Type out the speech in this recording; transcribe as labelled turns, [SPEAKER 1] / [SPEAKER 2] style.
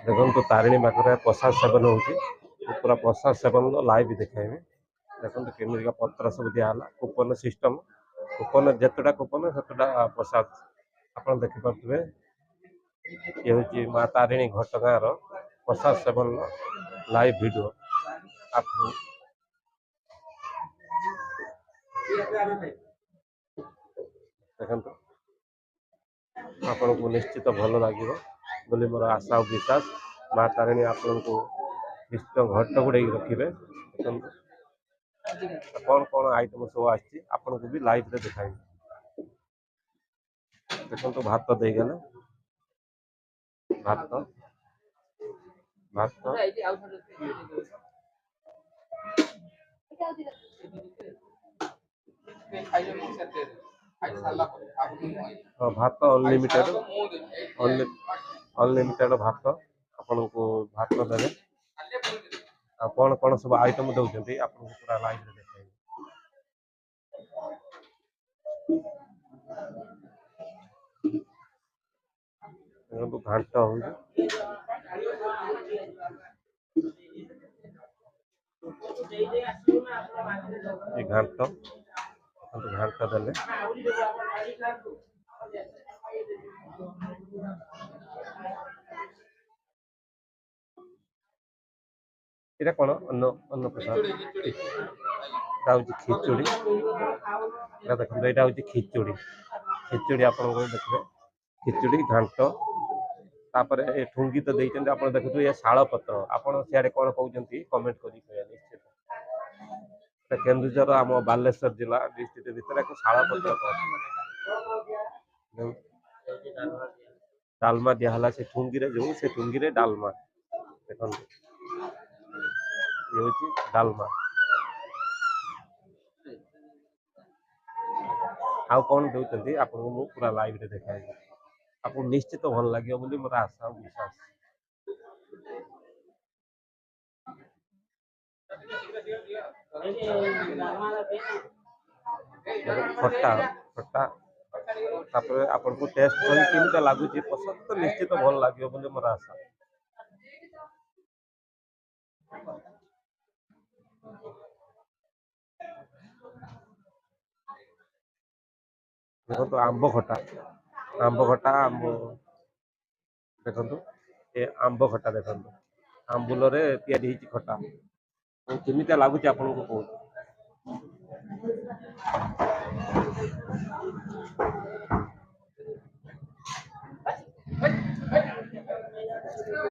[SPEAKER 1] देखो तारिणी पाखे प्रसाद सेवन होती पूरा प्रसाद सेवन लाइव देखाइबे। देखो केमिका पत्र सब दिहला कूपन सिस्टम कूपन जितेटा कूपन सेतटा प्रसाद आप देखिपे। ये हूँ माँ तारिणी घटगाँ प्रसाद सेवन लाइव वीडियो आप देखो आपन को निश्चित भल लगे बोली मोर आशा और विश्वास। माँ तारिणी आपन को निश्चित घट गुड़े रखिए। कौन कौन आइटम सब आपन को भी लाइव रे दिखाई। देखो भात देगले भात भात हाँ भात अनलिमिटेड अनलिमिटेड भात आपन को भात देवे। कौन कौन सब आइटम दौरान आपन को पूरा लाइव रे देखाई। घाट हो घाट घाट देले এটা কোন অন্য অন্য প্রসাদ এটা হচ্ছে খিচুড়ি। এটা দেখুন এটা হচ্ছে খিচুড়ি খিচুড়ি আপনার দেখবে খিচুড়ি ঘাଣ୍ଟ तापर ए ठुंगी तो देइछन आपण देखु ये शाल पत्र आपण सियाडे कोन कहउछंती कमेंट करी कहया निश्चित। ते केन्दुझर आम बालेश्वर जिला डिस्ट्रिक्ट भीतर एक शाल पत्र कहउछ। डालमा दिहला से ठुंगी रे जो से ठुंगी रे डालमा देखन ये होची डालमा। आउ कौन दउछंती आपन को पूरा लाइव रे देखाई। आपको निश्चित भल लगे बोली मोर आशा और विश्वास। खट्टा खट्टा तापर आपन को टेस्ट करी केमिता लागुची पसंद तो निश्चित भल लगे बोली मोर आशा। देखो आंब खटा आंब देखो ये आंब खटा देखो आंबुल रे तैयारी होती खटा केमिता लागुची आपन को कहू।